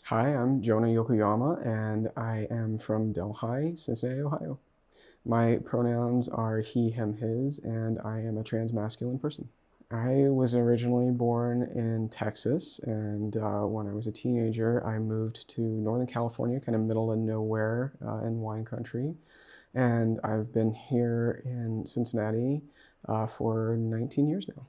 Hi, I'm Jonah Yokoyama, and I am from Delhi, Cincinnati, Ohio. My pronouns are he, him, his, and I am a transmasculine person. I was originally born in Texas, and when I was a teenager, I moved to Northern California, kind of middle of nowhere in wine country. And I've been here in Cincinnati for 19 years now.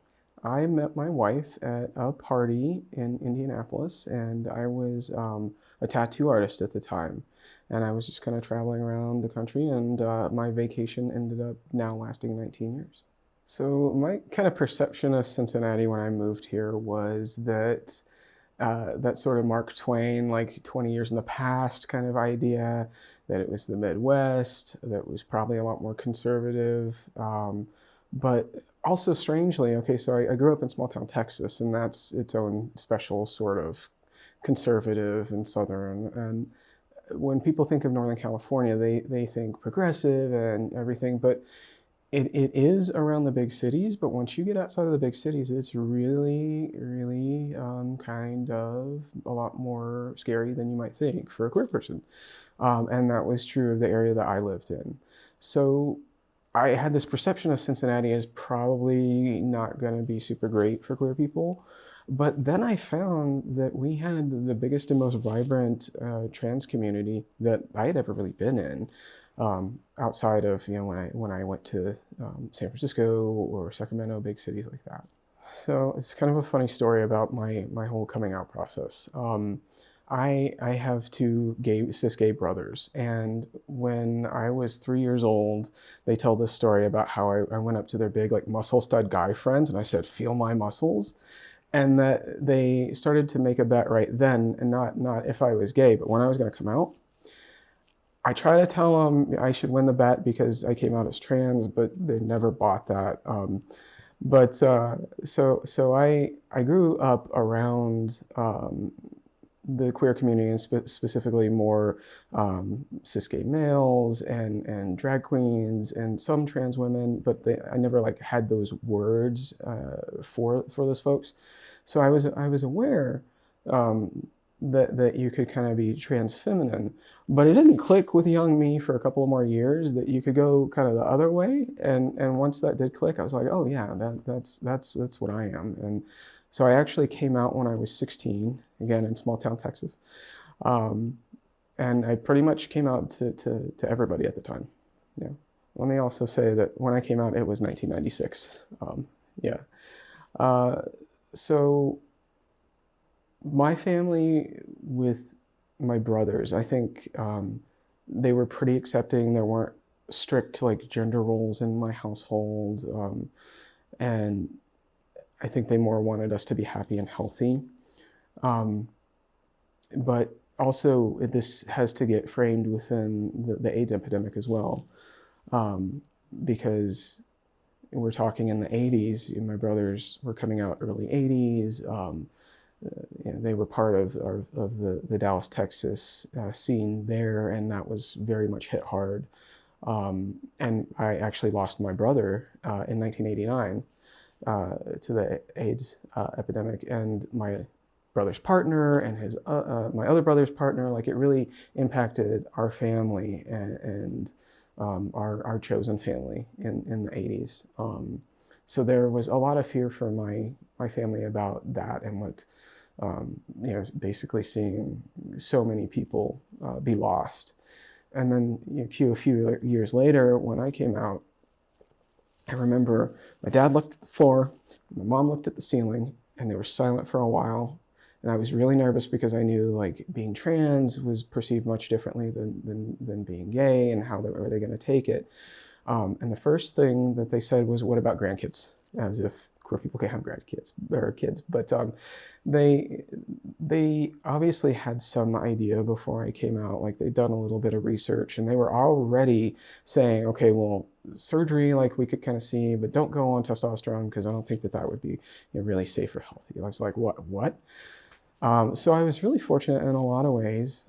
I met my wife at a party in Indianapolis, and I was a tattoo artist at the time. And I was just kind of traveling around the country, and my vacation ended up now lasting 19 years. So my kind of perception of Cincinnati when I moved here was that that sort of Mark Twain, like 20 years in the past kind of idea, that it was the Midwest, that was probably a lot more conservative. But also strangely, okay, so I grew up in small town Texas, and that's its own special sort of conservative and southern. And when people think of Northern California, they think progressive and everything, but it is around the big cities, but once you get outside of the big cities, it's really kind of a lot more scary than you might think for a queer person. And that was true of the area that I lived in. So I had this perception of Cincinnati as probably not going to be super great for queer people. But then I found that we had the biggest and most vibrant trans community that I had ever really been in, outside of when I went to San Francisco or Sacramento, big cities like that. So it's kind of a funny story about my whole coming out process. I have two cis gay brothers, and when I was 3 years old, they tell this story about how I went up to their big like muscle stud guy friends and I said, "Feel my muscles," and that they started to make a bet right then, and not if I was gay, but when I was going to come out. I try to tell them I should win the bet because I came out as trans, but they never bought that. So I grew up around the queer community, and specifically more cis gay males and drag queens and some trans women, but I never like had those words for those folks. So I was aware that you could kind of be trans feminine, but it didn't click with young me for a couple of more years that you could go kind of the other way. And once that did click, I was like, oh yeah, that's what I am. And so I actually came out when I was 16, again in small town Texas, and I pretty much came out to everybody at the time. Yeah. Let me also say that when I came out, it was 1996. Yeah. So my family with my brothers, I think they were pretty accepting. There weren't strict like gender roles in my household, and I think they more wanted us to be happy and healthy. But also, this has to get framed within the AIDS epidemic as well, because we're talking in the 80s. My brothers were coming out early 80s. They were part of the Dallas, Texas scene there, and that was very much hit hard. And I actually lost my brother in 1989 to the AIDS epidemic, and my brother's partner and his my other brother's partner. Like it really impacted our family and our chosen family in the 80s. So there was a lot of fear for my family about that, and what basically seeing so many people be lost. And then a few years later, when I came out, I remember my dad looked at the floor, my mom looked at the ceiling, and they were silent for a while. And I was really nervous because I knew like being trans was perceived much differently than being gay, and how were they going to take it. And the first thing that they said was, "What about grandkids?" As if queer people can't have grandkids or kids. But they obviously had some idea before I came out. Like they'd done a little bit of research, and they were already saying, "Okay, well, surgery, like we could kind of see, but don't go on testosterone because I don't think that would be really safe or healthy." And I was like, "What?" So I was really fortunate in a lot of ways.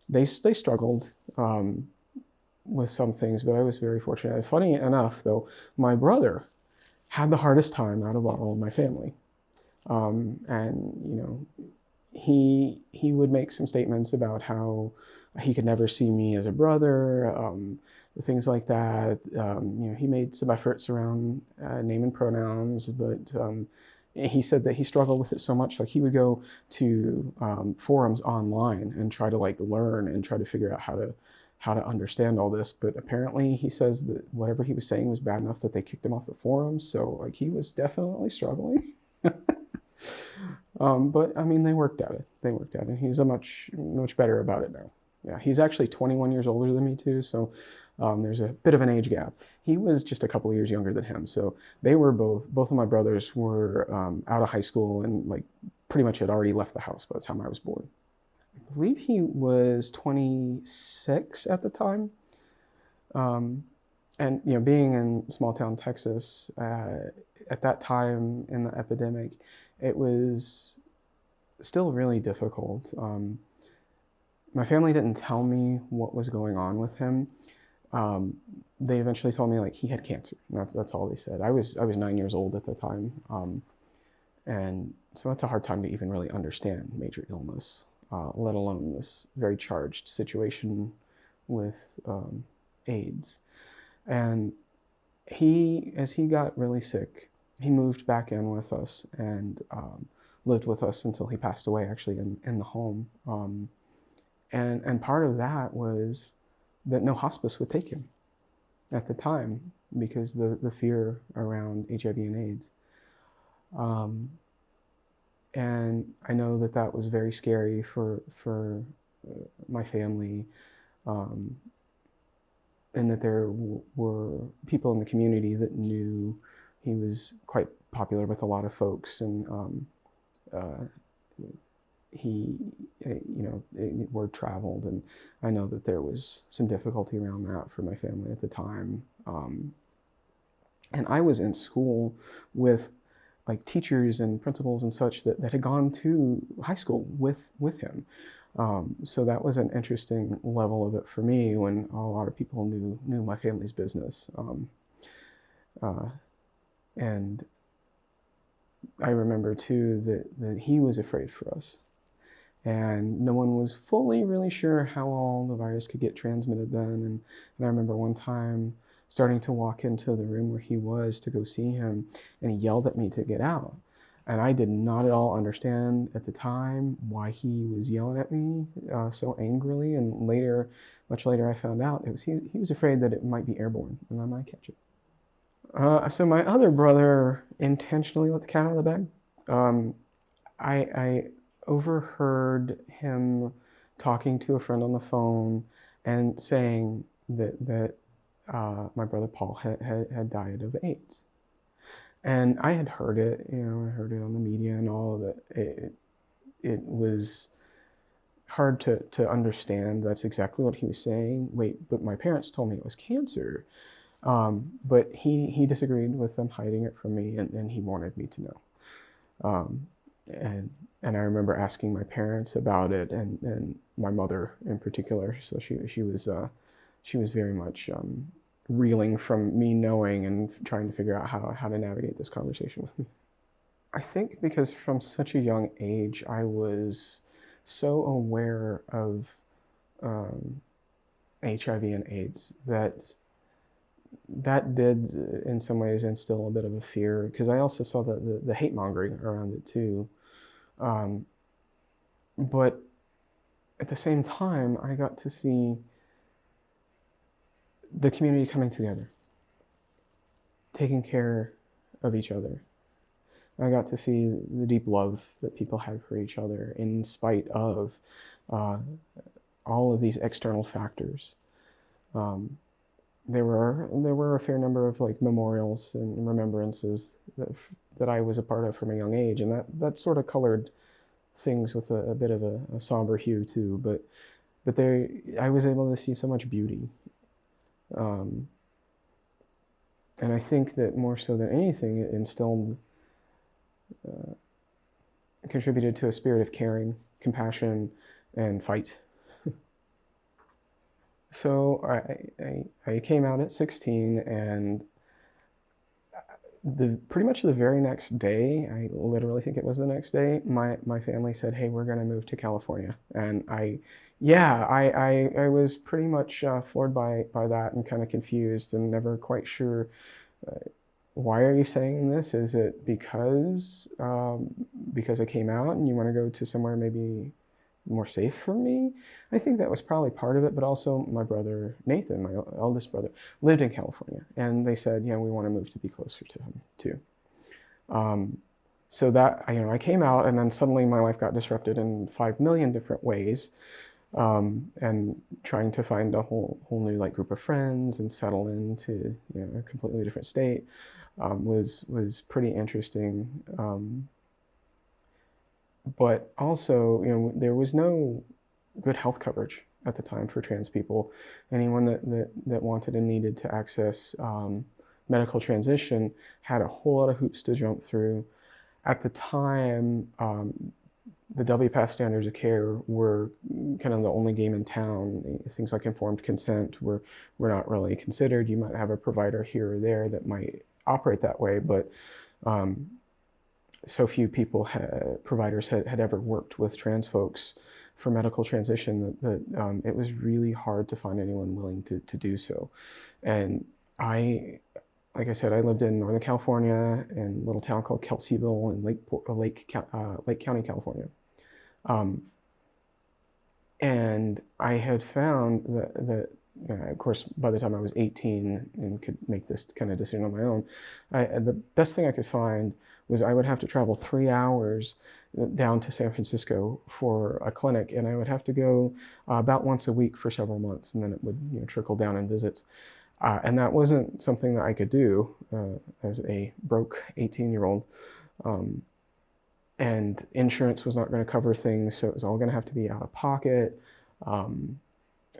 They struggled with some things, but I was very fortunate. Funny enough, though, my brother had the hardest time out of all of my family. And he would make some statements about how he could never see me as a brother, things like that. He made some efforts around name and pronouns, but he said that he struggled with it so much. Like, he would go to forums online and try to learn and try to figure out how to understand all this. But apparently, he says that whatever he was saying was bad enough that they kicked him off the forums. So he was definitely struggling. But I mean, they worked at it. He's a much better about it now. Yeah, he's actually 21 years older than me too, so there's a bit of an age gap. He was just a couple of years younger than him, so they were both of my brothers were out of high school and pretty much had already left the house by the time I was born. I believe he was 26 at the time. And being in small town Texas at that time in the epidemic, it was still really difficult. My family didn't tell me what was going on with him. They eventually told me he had cancer. That's all they said. I was 9 years old at the time, and so that's a hard time to even really understand major illness, let alone this very charged situation with AIDS. And as he got really sick, he moved back in with us and lived with us until he passed away, actually in the home. And part of that was that no hospice would take him at the time because the fear around HIV and AIDS. And I know that was very scary for my family, and that there were people in the community that knew he was quite popular with a lot of folks, and word traveled, and I know that there was some difficulty around that for my family at the time. And I was in school with teachers and principals and such that had gone to high school with him. So that was an interesting level of it for me when a lot of people knew my family's business. And I remember too that he was afraid for us. And no one was fully really sure how all the virus could get transmitted then. And I remember one time starting to walk into the room where he was to go see him, and he yelled at me to get out. And I did not at all understand at the time why he was yelling at me so angrily. And much later, I found out he was afraid that it might be airborne and I might catch it. So my other brother intentionally let the cat out of the bag. I overheard him talking to a friend on the phone and saying that my brother Paul had died of AIDS. And I had heard it, I heard it on the media and all of it. It was hard to understand. That's exactly what he was saying. Wait, but my parents told me it was cancer. But he disagreed with them hiding it from me, and he wanted me to know. And I remember asking my parents about it, and my mother in particular. So she was very much reeling from me knowing and trying to figure out how to navigate this conversation with me. I think because from such a young age, I was so aware of HIV and AIDS that did in some ways instill a bit of a fear, because I also saw the hate mongering around it too. But at the same time, I got to see the community coming together, taking care of each other. I got to see the deep love that people had for each other in spite of all of these external factors. There were a fair number of memorials and remembrances that I was a part of from a young age, and that sort of colored things with a bit of a somber hue too. But I was able to see so much beauty. And I think that more so than anything, it instilled, contributed to a spirit of caring, compassion, and fight. So I came out at 16, and pretty much the very next day, I literally think it was the next day, my family said, "Hey, we're gonna move to California," and I was pretty much floored by that and kind of confused and never quite sure. Why are you saying this? Is it because I came out and you want to go to somewhere maybe more safe for me? I think that was probably part of it, but also my brother Nathan, my eldest brother, lived in California, and they said, we want to move to be closer to him too. So that I came out, and then suddenly my life got disrupted in 5 million different ways, and trying to find a whole new group of friends and settle into a completely different state was pretty interesting. But also, there was no good health coverage at the time for trans people. Anyone that wanted and needed to access medical transition had a whole lot of hoops to jump through. At the time, the WPATH standards of care were kind of the only game in town. Things like informed consent were not really considered. You might have a provider here or there that might operate that way, but so few providers had ever worked with trans folks for medical transition that it was really hard to find anyone willing to do so. And like I said, I lived in Northern California in a little town called Kelseyville in Lake County, California. And I had found that of course, by the time I was 18 and could make this kind of decision on my own, the best thing I could find was I would have to travel 3 hours down to San Francisco for a clinic, and I would have to go about once a week for several months, and then it would trickle down in visits. And that wasn't something that I could do as a broke 18-year-old. And insurance was not going to cover things, so it was all going to have to be out of pocket.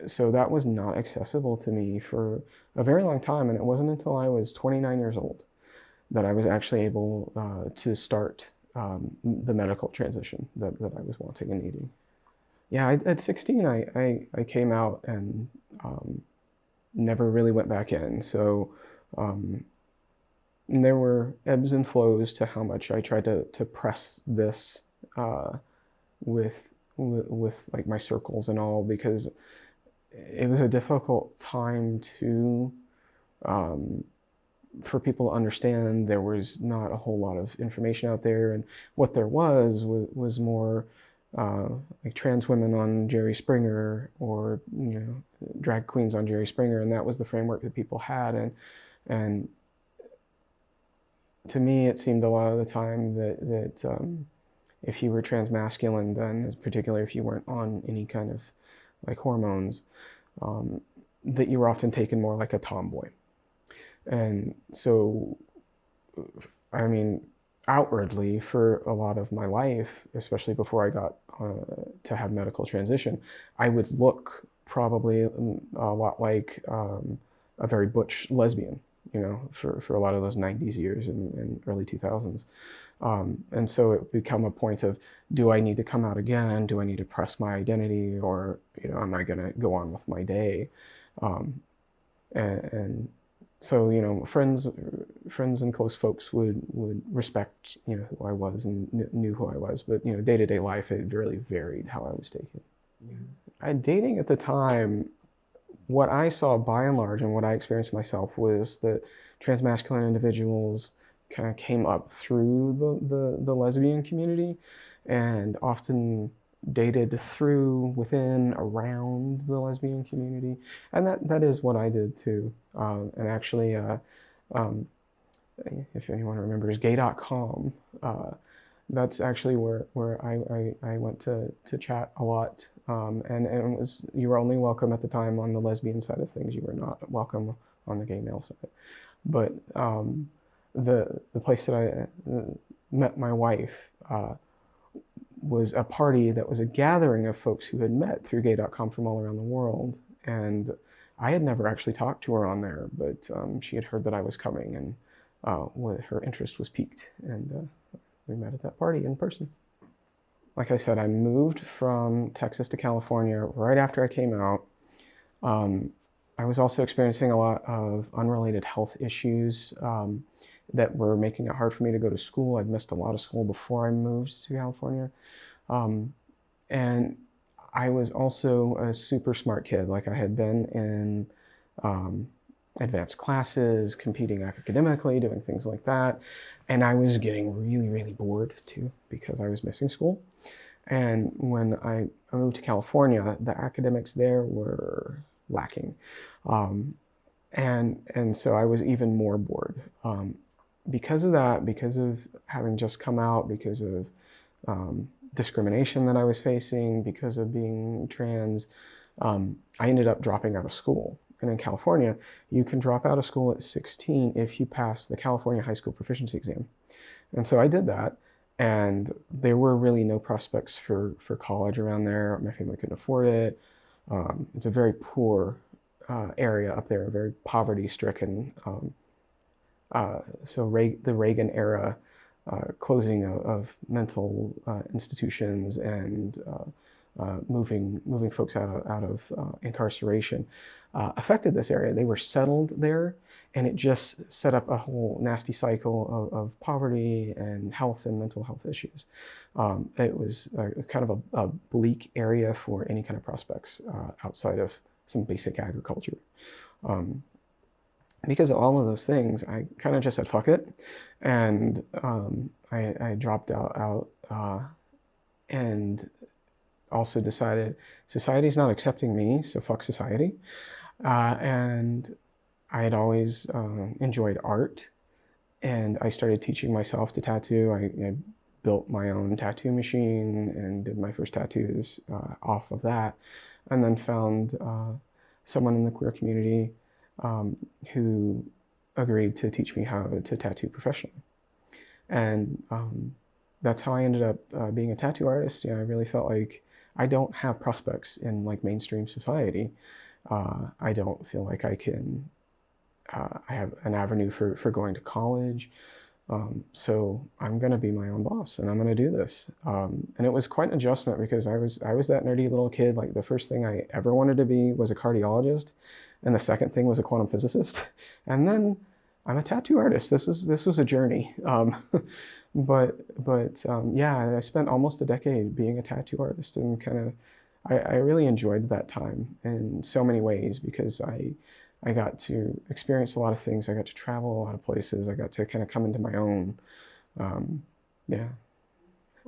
So that was not accessible to me for a very long time, and it wasn't until I was 29 years old that I was actually able to start the medical transition that I was wanting and needing. Yeah, at 16, I came out and never really went back in. So there were ebbs and flows to how much I tried to press this with like my circles and all, because it was a difficult time to for people to understand. There was not a whole lot of information out there, and what there was more like trans women on Jerry Springer, or drag queens on Jerry Springer, and that was the framework that people had. And to me, it seemed a lot of the time that if you were transmasculine, then particularly if you weren't on any kind of like hormones, that you were often taken more like a tomboy. And so, I mean, outwardly for a lot of my life, especially before I got to have medical transition, I would look probably a lot like a very butch lesbian, for a lot of those 90s years and early 2000s. And so it would become a point of, do I need to come out again? Do I need to press my identity, or am I going to go on with my day? And so friends and close folks would respect who I was and knew who I was, but day-to-day life, it really varied how I was taken. Dating at the time, what I saw by and large and what I experienced myself was that transmasculine individuals kind of came up through the lesbian community, and often dated through, within, around the lesbian community. And that is what I did too. And actually, if anyone remembers gay.com, that's actually where I went to chat a lot. And it was, you were only welcome at the time on the lesbian side of things. You were not welcome on the gay male side. But the place that I met my wife was a party that was a gathering of folks who had met through gay.com from all around the world. And I had never actually talked to her on there, but she had heard that I was coming, and her interest was piqued, and we met at that party in person. Like I said, I moved from Texas to California right after I came out. I was also experiencing a lot of unrelated health issues that were making it hard for me to go to school. I'd missed a lot of school before I moved to California. And I was also a super smart kid. Like, I had been in advanced classes, competing academically, doing things like that. And I was getting really, really bored too, because I was missing school. And when I moved to California, the academics there were lacking. And so I was even more bored. Because of that, because of having just come out, because of discrimination that I was facing, because of being trans, I ended up dropping out of school. And in California, you can drop out of school at 16 if you pass the California High School Proficiency Exam. And so I did that, and there were really no prospects for college around there. My family couldn't afford it. It's a very poor area up there, very poverty-stricken. So the Reagan era closing of mental institutions and moving folks out of incarceration affected this area. They were settled there, and it just set up a whole nasty cycle of poverty and health and mental health issues. It was kind of a bleak area for any kind of prospects outside of some basic agriculture. Because of all of those things, I kind of just said, fuck it. And I dropped out and also decided society's not accepting me, so fuck society. And I had always enjoyed art, and I started teaching myself to tattoo. I built my own tattoo machine and did my first tattoos off of that, and then found someone in the queer community who agreed to teach me how to tattoo professionally. And that's how I ended up being a tattoo artist. I really felt like I don't have prospects in like mainstream society. I don't feel like I can, I have an avenue for going to college. So I'm going to be my own boss, and I'm going to do this. And it was quite an adjustment, because I was that nerdy little kid. Like, the first thing I ever wanted to be was a cardiologist, and the second thing was a quantum physicist. And then I'm a tattoo artist. This was a journey. But yeah, I spent almost a decade being a tattoo artist, and I really enjoyed that time in so many ways, because I got to experience a lot of things. I got to travel a lot of places. I got to kind of come into my own. Yeah.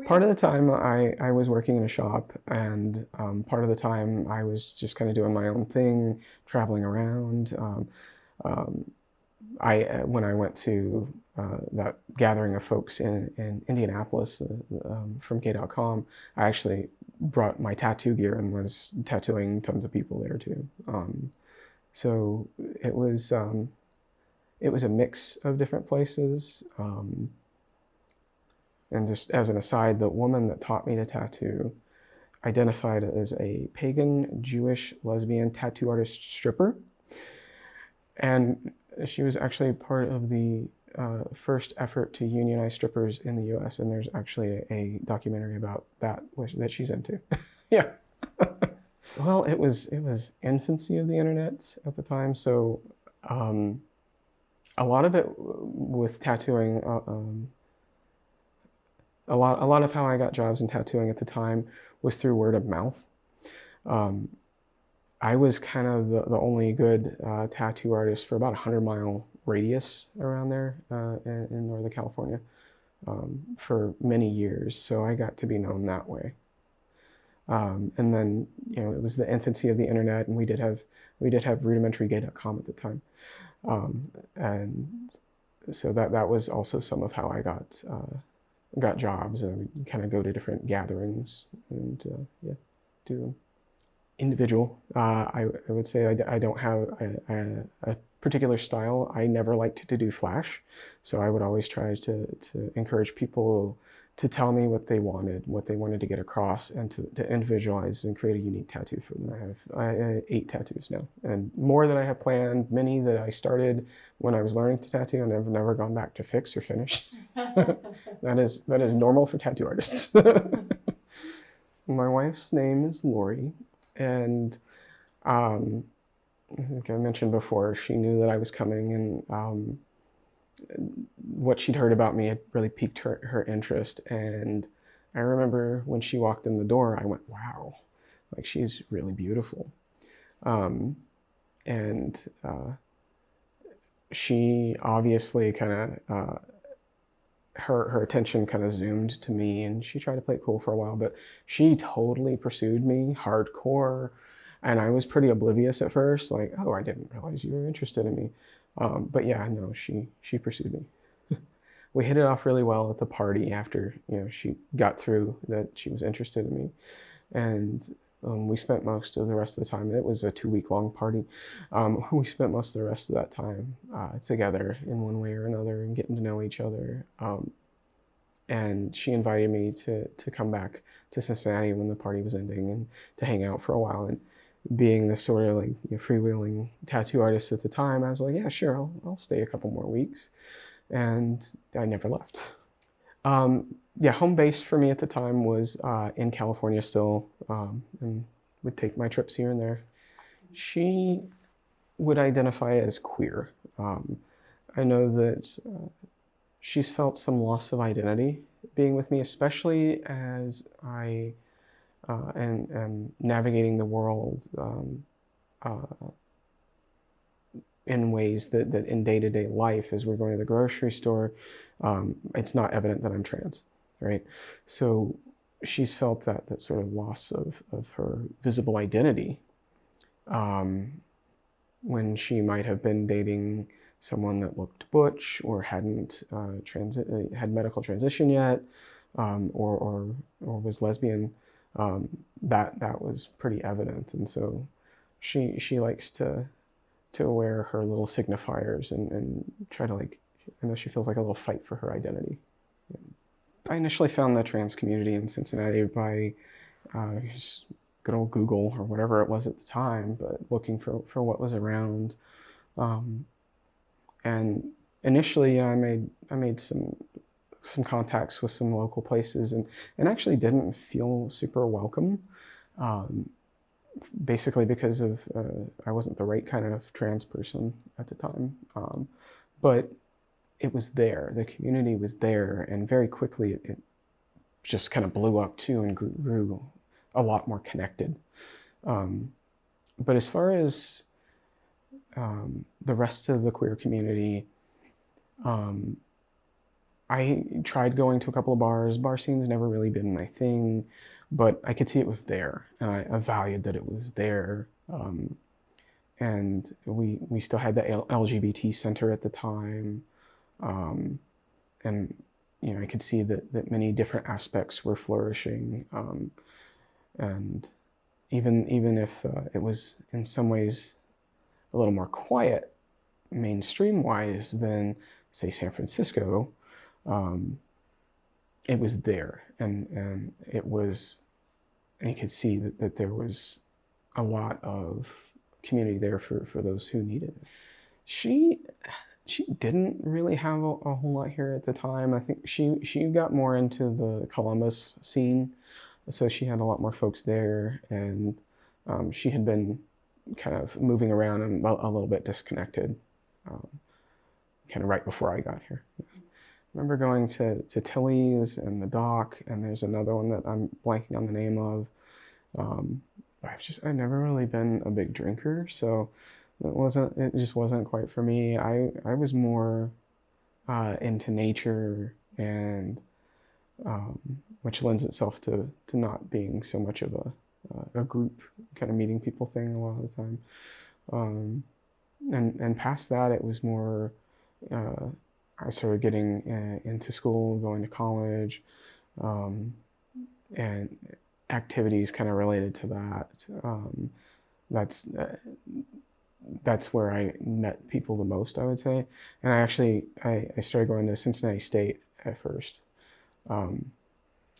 Part of the time I was working in a shop, and part of the time I was just kind of doing my own thing, traveling around. When I went to that gathering of folks in Indianapolis from gay.com, I actually brought my tattoo gear and was tattooing tons of people there too. So it was a mix of different places. And just as an aside, the woman that taught me to tattoo identified as a pagan, Jewish, lesbian tattoo artist stripper. And she was actually part of the first effort to unionize strippers in the US. And there's actually a documentary about that she's into. Yeah. Well, it was infancy of the internet at the time. So a lot of it with tattooing, a lot of how I got jobs in tattooing at the time was through word of mouth. I was kind of the only good tattoo artist for about 100-mile radius around there in Northern California for many years. So I got to be known that way. And then, it was the infancy of the internet, and we did have rudimentary gay.com at the time. And so that was also some of how I got jobs, and we kind of go to different gatherings and do them. Individual. I would say I don't have a particular style. I never liked to do flash, so I would always try to encourage people to tell me what they wanted to get across, and to individualize and create a unique tattoo for them. I have 8 tattoos now, and more that I have planned, many that I started when I was learning to tattoo and I've never gone back to fix or finish. That is normal for tattoo artists. My wife's name is Laurie, and I think I mentioned before, she knew that I was coming, and what she'd heard about me had really piqued her interest. And I remember when she walked in the door, I went, wow, like she's really beautiful. And she obviously kind of, her attention kind of zoomed to me, and she tried to play it cool for a while, but she totally pursued me hardcore. And I was pretty oblivious at first, like, oh, I didn't realize you were interested in me. But yeah, no, she pursued me. We hit it off really well at the party after, she got through that she was interested in me. And we spent most of the rest of the time, it was a 2-week-long party. We spent most of the rest of that time together in one way or another and getting to know each other. And she invited me to come back to Cincinnati when the party was ending and to hang out for a while. And being this sort of like freewheeling tattoo artist at the time, I was like, yeah, sure, I'll stay a couple more weeks. And I never left. Yeah, home base for me at the time was in California still, and would take my trips here and there. She would identify as queer. I know that she's felt some loss of identity being with me, especially as I am navigating the world in ways that in day-to-day life, as we're going to the grocery store, it's not evident that I'm trans, right? So she's felt that sort of loss of her visible identity when she might have been dating someone that looked butch or hadn't had medical transition yet, or was lesbian. That was pretty evident, and so she likes to wear her little signifiers and try to, like, I know she feels like a little fight for her identity. I initially found the trans community in Cincinnati by just good old Google or whatever it was at the time, but looking for what was around. And initially, I made some contacts with some local places, and actually didn't feel super welcome. Basically because of I wasn't the right kind of trans person at the time, but it was there. The community was there, and very quickly it just kind of blew up too and grew a lot more connected. But as far as the rest of the queer community, I tried going to a couple of bars. Bar scene's never really been my thing, but I could see it was there, and I valued that it was there. And we still had the LGBT center at the time, and I could see that many different aspects were flourishing, and even if it was in some ways a little more quiet, mainstream-wise, than say San Francisco. It was there, and it was, and you could see that there was a lot of community there for those who needed it. She didn't really have a whole lot here at the time. I think she got more into the Columbus scene, so she had a lot more folks there, and she had been kind of moving around and a little bit disconnected, kind of right before I got here. I remember going to Tilly's and the Dock, and there's another one that I'm blanking on the name of. I've never really been a big drinker, so it just wasn't quite for me. I was more into nature, and which lends itself to not being so much of a group kind of meeting people thing a lot of the time. And past that, it was more, I started getting into school, going to college, and activities kind of related to that. That's where I met people the most, I would say. And I started going to Cincinnati State at first,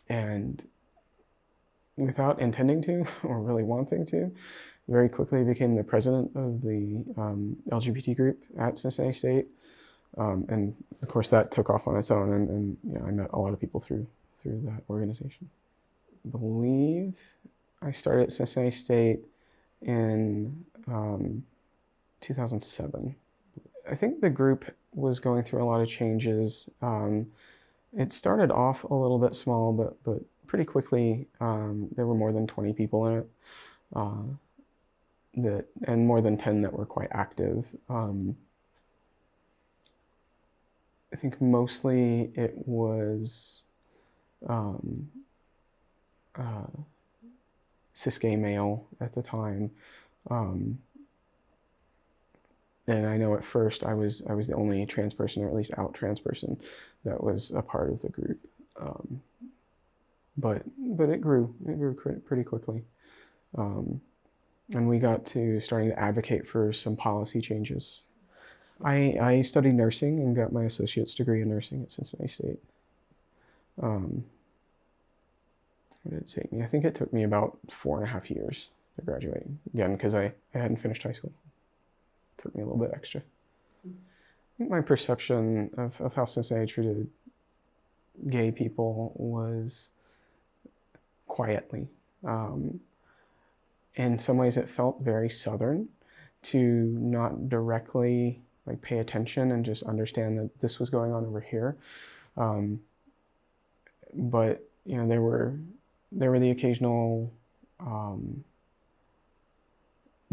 and without intending to or really wanting to, very quickly became the president of the LGBT group at Cincinnati State. And of course that took off on its own, and I met a lot of people through that organization. I believe I started at Cincinnati State in 2007. I think the group was going through a lot of changes. It started off a little bit small, but pretty quickly there were more than 20 people in it, and more than 10 that were quite active. I think mostly it was cis gay male at the time. And I know at first I was the only trans person, or at least out trans person, that was a part of the group. But it grew pretty quickly. And we got to starting to advocate for some policy changes. I studied nursing and got my associate's degree in nursing at Cincinnati State. What did it take me? I think it took me about 4.5 years to graduate. Again, because I hadn't finished high school. It took me a little bit extra. I think my perception of how Cincinnati treated gay people was quietly. In some ways it felt very Southern, to not directly pay attention and just understand that this was going on over here. But there were the occasional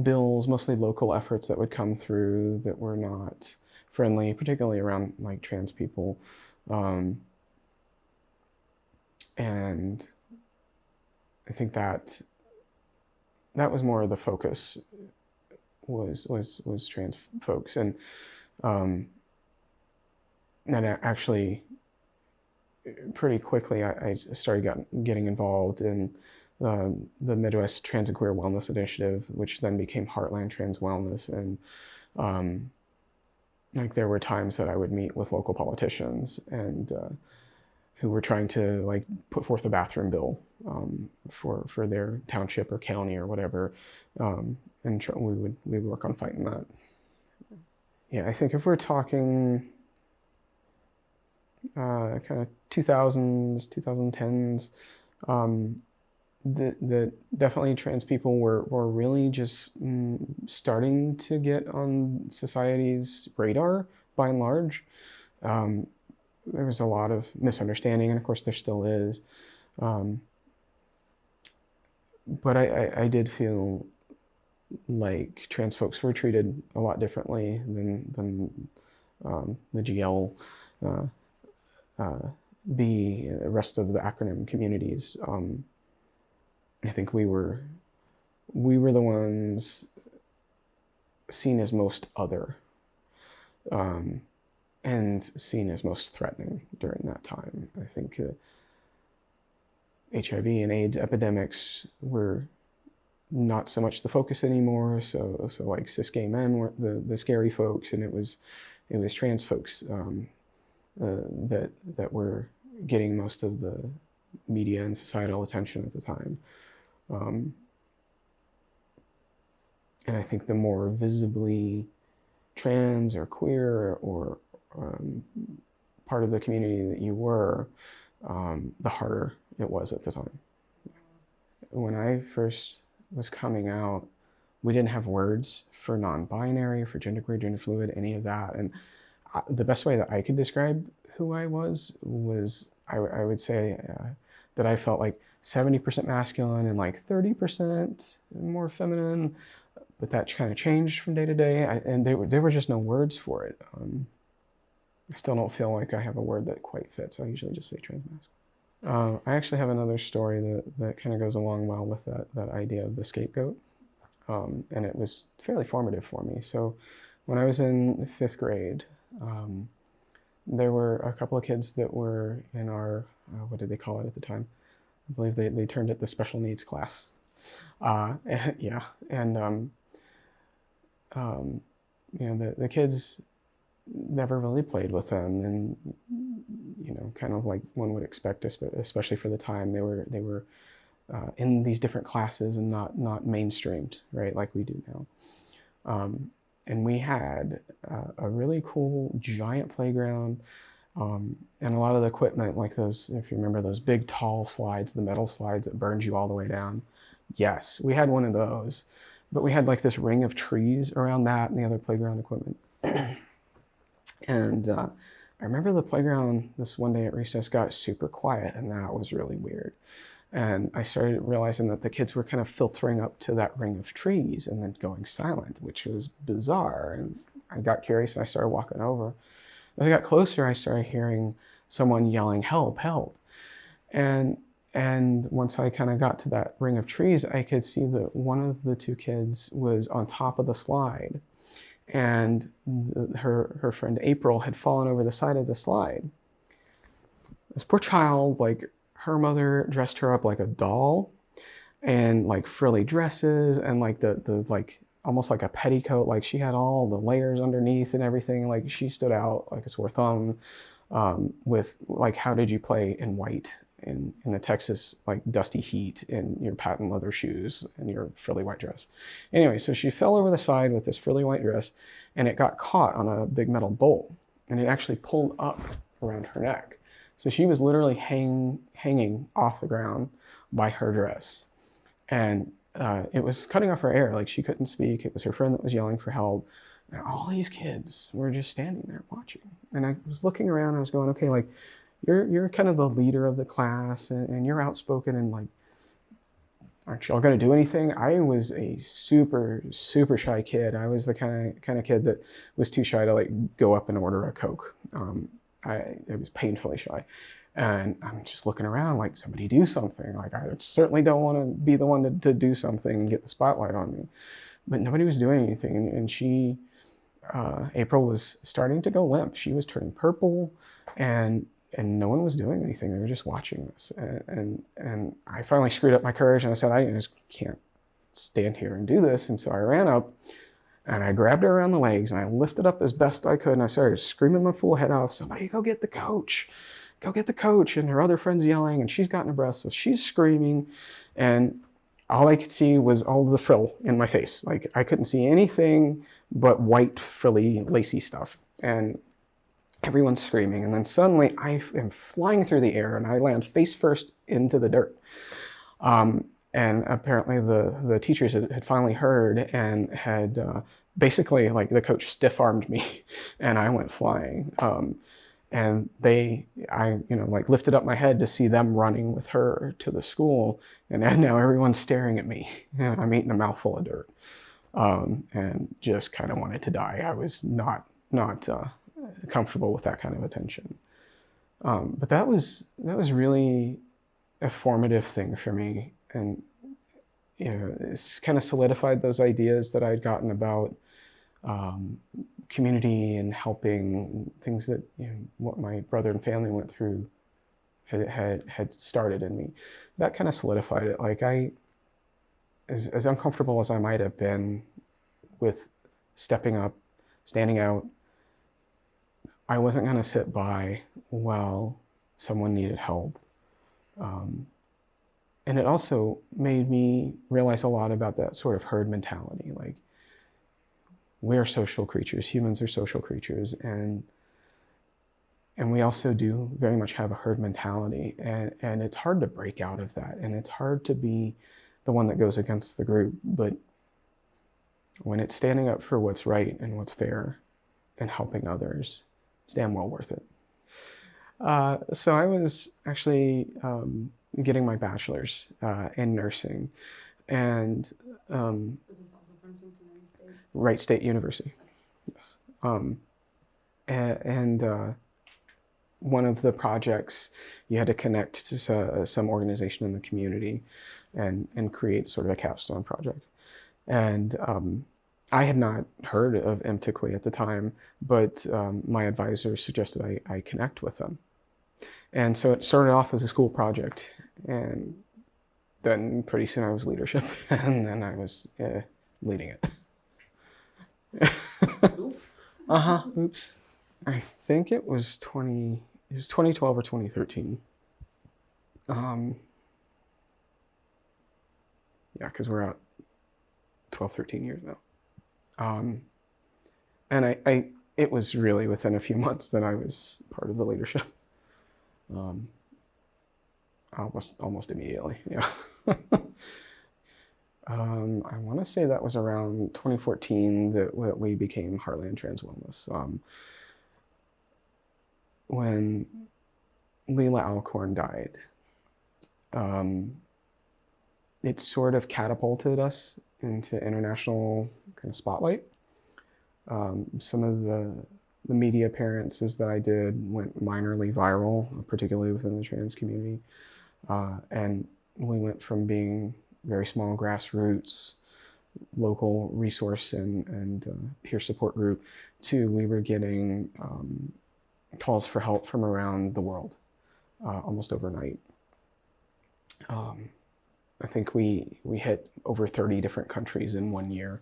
bills, mostly local efforts, that would come through that were not friendly, particularly around trans people. And I think that was more of the focus, was trans folks. And actually pretty quickly I started getting involved in the Midwest Trans and Queer Wellness Initiative, which then became Heartland Trans Wellness. And there were times that I would meet with local politicians and who were trying to put forth a bathroom bill for their township or county or whatever, and we would work on fighting that. Yeah, I think if we're talking kind of 2000s, 2010s, the definitely trans people were really just starting to get on society's radar by and large. There was a lot of misunderstanding, and of course there still is. But I did feel like trans folks were treated a lot differently than the GL, the rest of the acronym communities. I think we were the ones seen as most other, and seen as most threatening during that time. I think HIV and AIDS epidemics were not so much the focus anymore. So cis gay men were the scary folks, and it was trans folks that were getting most of the media and societal attention at the time. And I think the more visibly trans or queer or part of the community that you were, the harder it was at the time. When I first was coming out, we didn't have words for non-binary, for genderqueer, gender fluid, any of that. And the best way that I could describe who I was I would say that I felt 70% masculine and 30% more feminine, but that kind of changed from day to day. And there were just no words for it. I still don't feel like I have a word that quite fits. I usually just say transmasculine. I actually have another story that kind of goes along well with that idea of the scapegoat. And it was fairly formative for me. So when I was in 5th grade, there were a couple of kids that were in our, what did they call it at the time? I believe they termed it the special needs class. Yeah, and the kids never really played with them, and kind of like one would expect, especially for the time, they were in these different classes and not mainstreamed, right, like we do now. And we had a really cool giant playground, and a lot of the equipment, like those, if you remember those big tall slides, the metal slides that burned you all the way down. Yes, we had one of those, but we had like this ring of trees around that and the other playground equipment. And I remember the playground this one day at recess got super quiet, and that was really weird. And I started realizing that the kids were kind of filtering up to that ring of trees and then going silent, which was bizarre. And I got curious and I started walking over. As I got closer, I started hearing someone yelling, "Help, help." And once I kind of got to that ring of trees, I could see that one of the two kids was on top of the slide, and her friend April had fallen over the side of the slide. This poor child, like, her mother dressed her up like a doll, and like frilly dresses, and like the like almost like a petticoat. Like, she had all the layers underneath and everything. Like, she stood out like a sore thumb, with like, how did you play in white in the Texas like dusty heat in your patent leather shoes and your frilly white dress? Anyway, so she fell over the side with this frilly white dress, and it got caught on a big metal bolt, and it actually pulled up around her neck. So she was literally hanging off the ground by her dress. And it was cutting off her air. Like, she couldn't speak. It was her friend that was yelling for help. And all these kids were just standing there watching. And I was looking around, and I was going, okay, like, you're kind of the leader of the class, and you're outspoken, and like, aren't y'all going to do anything? I was a super, super shy kid. I was the kind of kid that was too shy to like go up and order a Coke. I was painfully shy. And I'm just looking around like, somebody do something. Like, I certainly don't want to be the one to do something and get the spotlight on me. But nobody was doing anything. And she, April was starting to go limp. She was turning purple, and no one was doing anything. They were just watching this. And I finally screwed up my courage, and I said, I just can't stand here and do this. And so I ran up, and I grabbed her around the legs, and I lifted up as best I could, and I started screaming my full head off, "Somebody go get the coach. Go get the coach." And her other friend's yelling, and she's gotten a breath, so she's screaming. And all I could see was all the frill in my face. Like, I couldn't see anything but white, frilly, lacy stuff. And everyone's screaming. And then suddenly I am flying through the air, and I land face first into the dirt. And apparently the teachers had finally heard and had basically, like, the coach stiff-armed me, and I went flying. And I like lifted up my head to see them running with her to the school, and now everyone's staring at me, and I'm eating a mouthful of dirt, and just kind of wanted to die. I was not comfortable with that kind of attention. But that was really a formative thing for me, and it's kind of solidified those ideas that I'd gotten about community and helping, things that what my brother and family went through had started in me. That kind of solidified it. Like, as uncomfortable as I might have been with stepping up, standing out, I wasn't going to sit by while someone needed help. And it also made me realize a lot about that sort of herd mentality. Like, we are social creatures. Humans are social creatures, and we also do very much have a herd mentality, and it's hard to break out of that, and it's hard to be the one that goes against the group. But when it's standing up for what's right and what's fair and helping others, it's damn well worth it. So I was actually getting my bachelor's in nursing, and was this also from Cincinnati State? Wright State University, yes. And one of the projects, you had to connect to some organization in the community and create sort of a capstone project. And I had not heard of MTQIA at the time, but my advisor suggested I connect with them. And so it started off as a school project, and then pretty soon I was leadership, and then I was leading it. Oops. I think it was 2012 or 2013. Yeah, because we're out 12, 13 years now. And it was really within a few months that I was part of the leadership. Almost immediately, yeah. I want to say that was around 2014 that we became Heartland Trans Wellness. When Leila Alcorn died, it sort of catapulted us into international kind of spotlight. Some of the media appearances that I did went minorly viral, particularly within the trans community. And we went from being very small grassroots, local resource and peer support group to we were getting calls for help from around the world almost overnight. I think we hit over 30 different countries in 1 year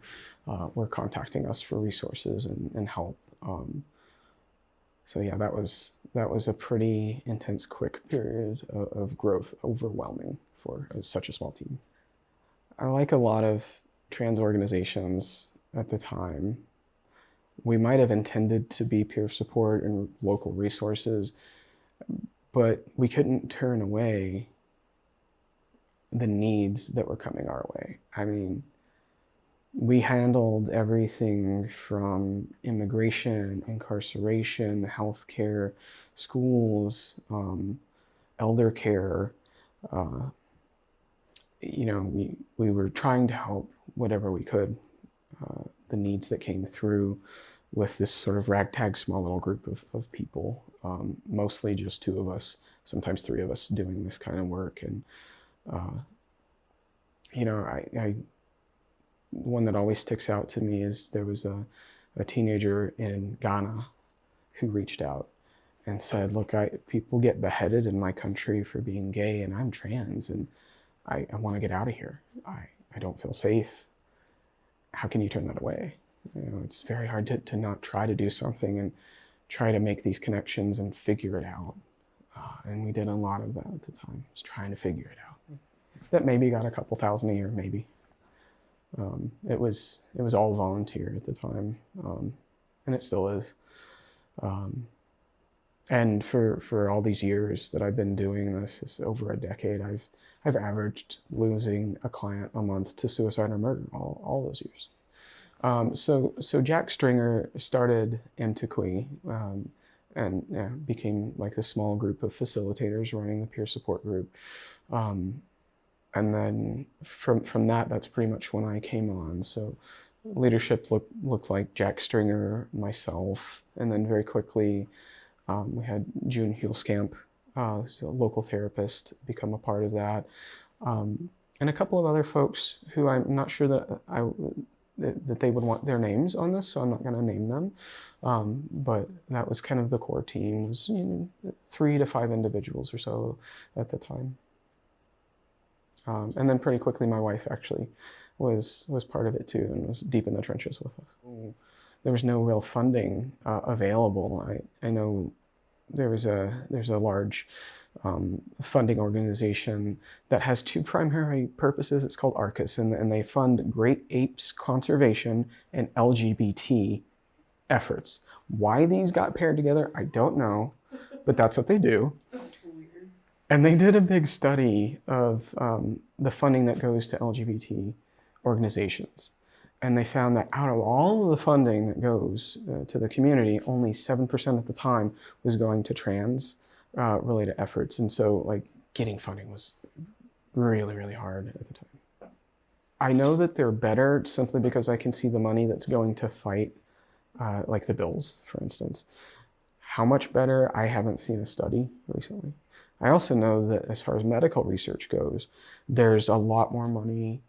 were contacting us for resources and help. So yeah, that was a pretty intense, quick period of growth, overwhelming for such a small team. I like a lot of trans organizations at the time. We might have intended to be peer support and local resources, but we couldn't turn away the needs that were coming our way. I mean, we handled everything from immigration, incarceration, healthcare, schools, elder care. We were trying to help whatever we could, the needs that came through with this sort of ragtag small little group of people, mostly just 2 of us, sometimes 3 of us doing this kind of work. And one that always sticks out to me is there was a teenager in Ghana who reached out and said, look, people get beheaded in my country for being gay, and I'm trans, and I want to get out of here. I don't feel safe. How can you turn that away? It's very hard to not try to do something and try to make these connections and figure it out. And we did a lot of that at the time, just trying to figure it out. That maybe got a couple thousand a year, maybe. It was all volunteer at the time, and it still is. And for all these years that I've been doing this, it's over a decade, I've averaged losing a client a month to suicide or murder all those years. So Jack Stringer started MTQI, and became like this small group of facilitators running the peer support group. And then from that's pretty much when I came on. So leadership looked like Jack Stringer, myself, and then very quickly we had June Hulskamp, who's a local therapist, become a part of that. And a couple of other folks who I'm not sure that they would want their names on this, so I'm not going to name them. But that was kind of the core team, was 3 to 5 individuals or so at the time. And then pretty quickly, my wife actually was part of it too, and was deep in the trenches with us. There was no real funding available. I know there's a large funding organization that has 2 primary purposes. It's called ARCUS, and they fund great apes conservation and LGBT efforts. Why these got paired together, I don't know, but that's what they do. And they did a big study of the funding that goes to LGBT organizations. And they found that out of all of the funding that goes to the community, only 7% at the time was going to trans related efforts. And so like getting funding was really, really hard at the time. I know that they're better simply because I can see the money that's going to fight like the bills, for instance. How much better? I haven't seen a study recently. I also know that as far as medical research goes, there's a lot more money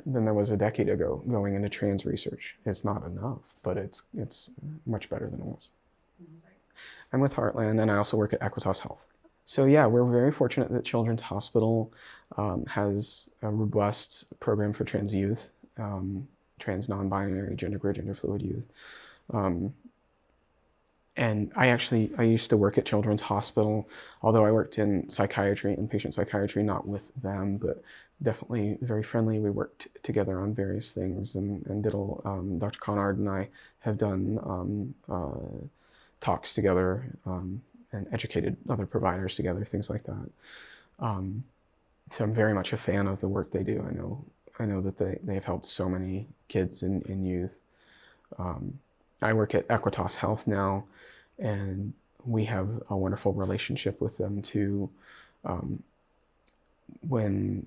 than there was a decade ago going into trans research. It's not enough, but it's much better than it was. I'm with Heartland, and I also work at Equitas Health. So yeah, we're very fortunate that Children's Hospital has a robust program for trans youth, trans non-binary, genderqueer, gender fluid youth. And I used to work at Children's Hospital, although I worked in psychiatry, inpatient psychiatry, not with them, but definitely very friendly. We worked together on various things, and Dr. Conard and I have done talks together and educated other providers together, things like that. So I'm very much a fan of the work they do. I know I know that they've helped so many kids and youth. I work at Equitas Health now, and we have a wonderful relationship with them too. When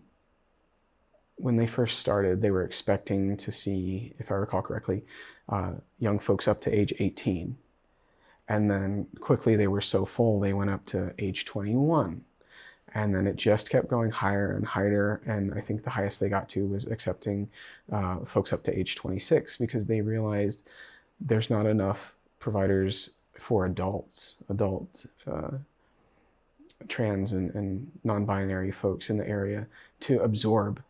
they first started, they were expecting to see, if I recall correctly, young folks up to age 18. And then quickly they were so full, they went up to age 21. And then it just kept going higher and higher. And I think the highest they got to was accepting folks up to age 26, because they realized there's not enough providers for adult trans and non-binary folks in the area to absorb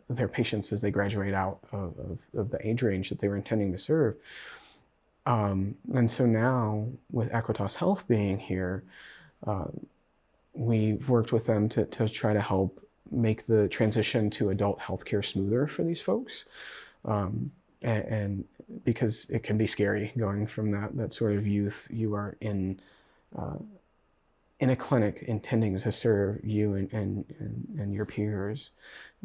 their patients as they graduate out of the age range that they were intending to serve. And so now, with Equitas Health being here, we worked with them to try to help make the transition to adult healthcare smoother for these folks. And because it can be scary going from that sort of youth, you are in a clinic intending to serve you and your peers,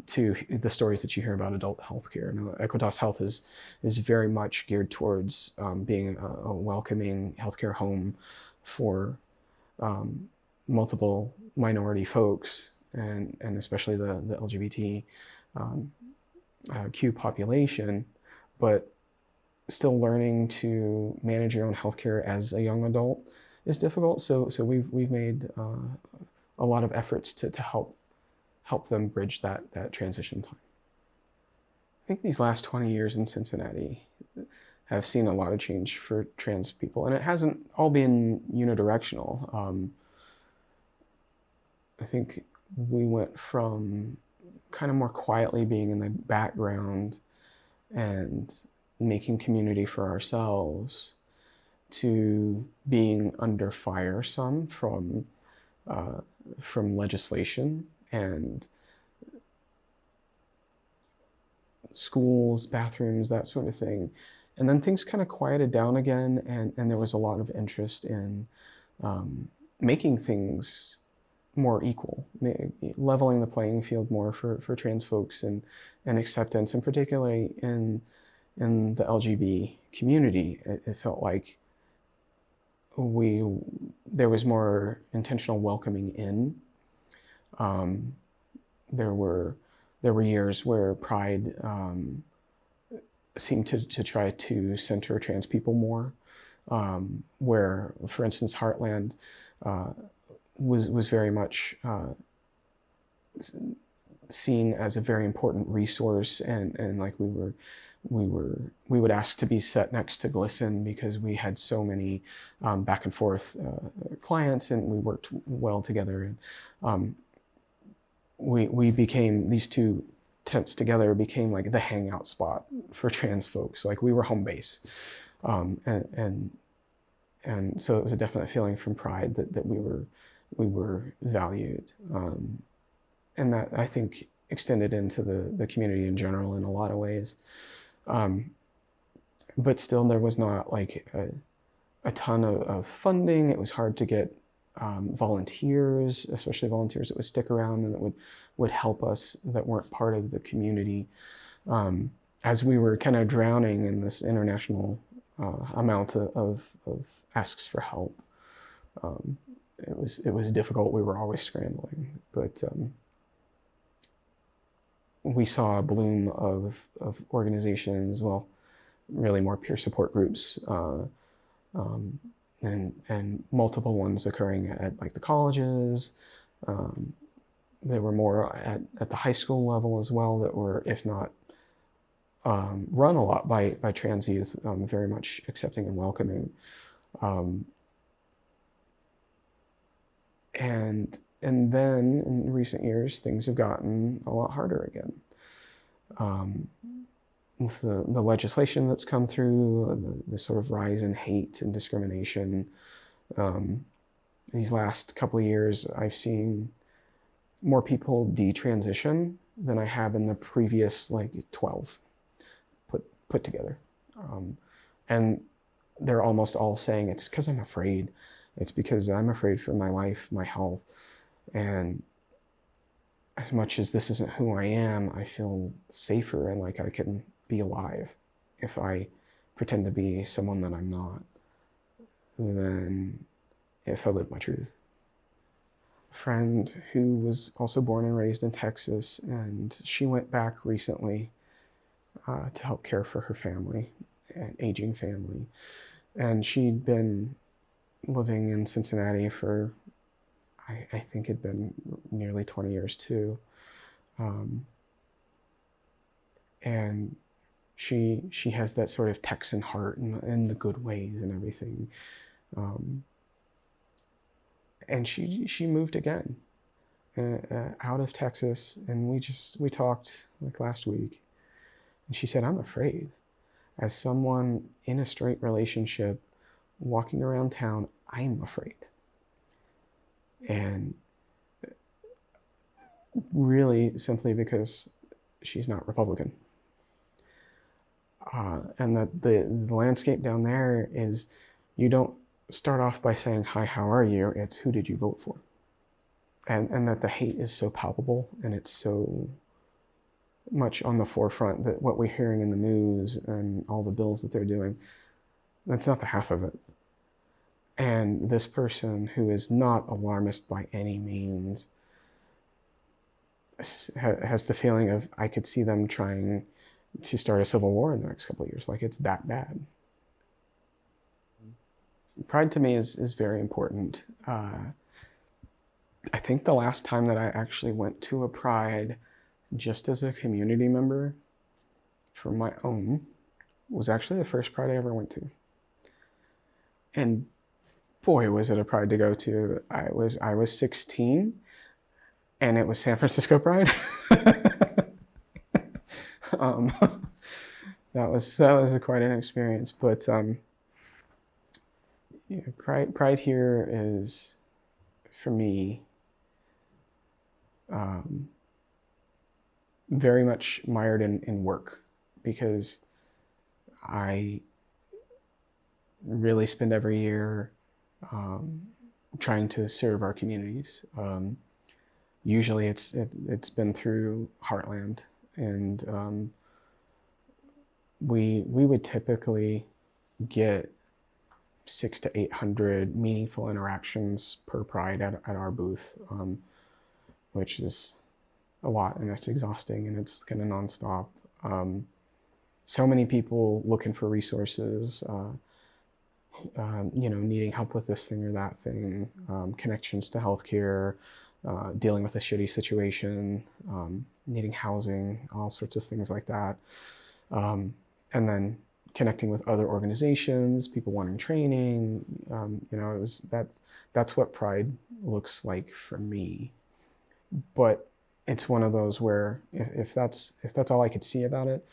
to the stories that you hear about adult healthcare. Now, Equitas Health is very much geared towards being a welcoming healthcare home for multiple minority folks, and especially the LGBTQ population, but still learning to manage your own healthcare as a young adult is difficult. So we've made a lot of efforts to help them bridge that transition time. I think these last 20 years in Cincinnati have seen a lot of change for trans people, and it hasn't all been unidirectional. I think we went from kind of more quietly being in the background and making community for ourselves, to being under fire some from legislation and schools, bathrooms, that sort of thing. And then things kind of quieted down again, and there was a lot of interest in making things more equal, leveling the playing field more for trans folks, and acceptance, and particularly in the LGBT community. It felt like there was more intentional welcoming in. There were years where Pride seemed to try to center trans people more, where, for instance, Heartland was very much seen as a very important resource, and like we would ask to be set next to Glisten, because we had so many back and forth clients, and we worked well together. And we became, these two tents together became like the hangout spot for trans folks. Like, we were home base. And so it was a definite feeling from Pride that we were valued. And that, I think, extended into the community in general in a lot of ways. But still, there was not like a ton of funding. It was hard to get volunteers, especially volunteers that would stick around and that would help us, that weren't part of the community. As we were kind of drowning in this international amount of asks for help, it was difficult. We were always scrambling, but we saw a bloom of organizations, well, really more peer support groups, and multiple ones occurring at like the colleges. There were more at the high school level as well, that were, if not run a lot by trans youth, very much accepting and welcoming. And then in recent years, things have gotten a lot harder again. With the legislation that's come through, the sort of rise in hate and discrimination. These last couple of years, I've seen more people detransition than I have in the previous 12 put together. And they're almost all saying, it's because I'm afraid. It's because I'm afraid for my life, my health. And as much as this isn't who I am, I feel safer and like I can be alive if I pretend to be someone that I'm not than if I live my truth. A friend who was also born and raised in Texas, and she went back recently to help care for her family, an aging family. And she'd been living in Cincinnati for, I think it'd been nearly 20 years too. And she has that sort of Texan heart and the good ways and everything. And she moved again out of Texas, and we talked like last week, and she said, I'm afraid. As someone in a straight relationship walking around town, I'm afraid. And really simply because she's not Republican. And that the landscape down there is, you don't start off by saying, hi, how are you? It's, who did you vote for? And that the hate is so palpable, and it's so much on the forefront, that what we're hearing in the news and all the bills that they're doing, that's not the half of it. And this person, who is not alarmist by any means, has the feeling of, I could see them trying to start a civil war in the next couple of years. Like, it's that bad. Pride to me is very important. I think the last time that I actually went to a Pride just as a community member for my own was actually the first Pride I ever went to. And boy, was it a Pride to go to. I was 16, and it was San Francisco Pride. That was quite an experience. But Pride here is, for me, very much mired in work, because I really spend every year trying to serve our communities. Usually it's been through Heartland, and we would typically get 600 to 800 meaningful interactions per Pride at our booth, which is a lot, and it's exhausting, and it's kind of nonstop. So many people looking for resources, needing help with this thing or that thing, connections to healthcare, dealing with a shitty situation, needing housing, all sorts of things like that. And then connecting with other organizations, people wanting training. That's what Pride looks like for me. But it's one of those where if that's all I could see about it,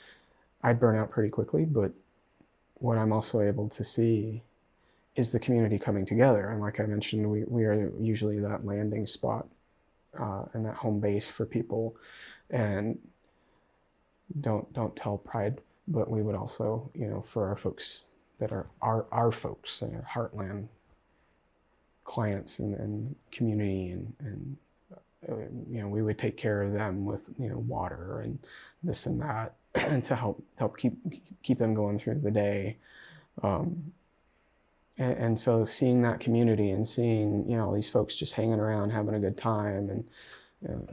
I'd burn out pretty quickly. But what I'm also able to see is the community coming together. And like I mentioned, we are usually that landing spot and that home base for people. And don't tell Pride, but we would also, for our folks that are our folks and our Heartland clients and community, and we would take care of them with water and this and that, and to help keep them going through the day. And so seeing that community and seeing these folks just hanging around, having a good time, and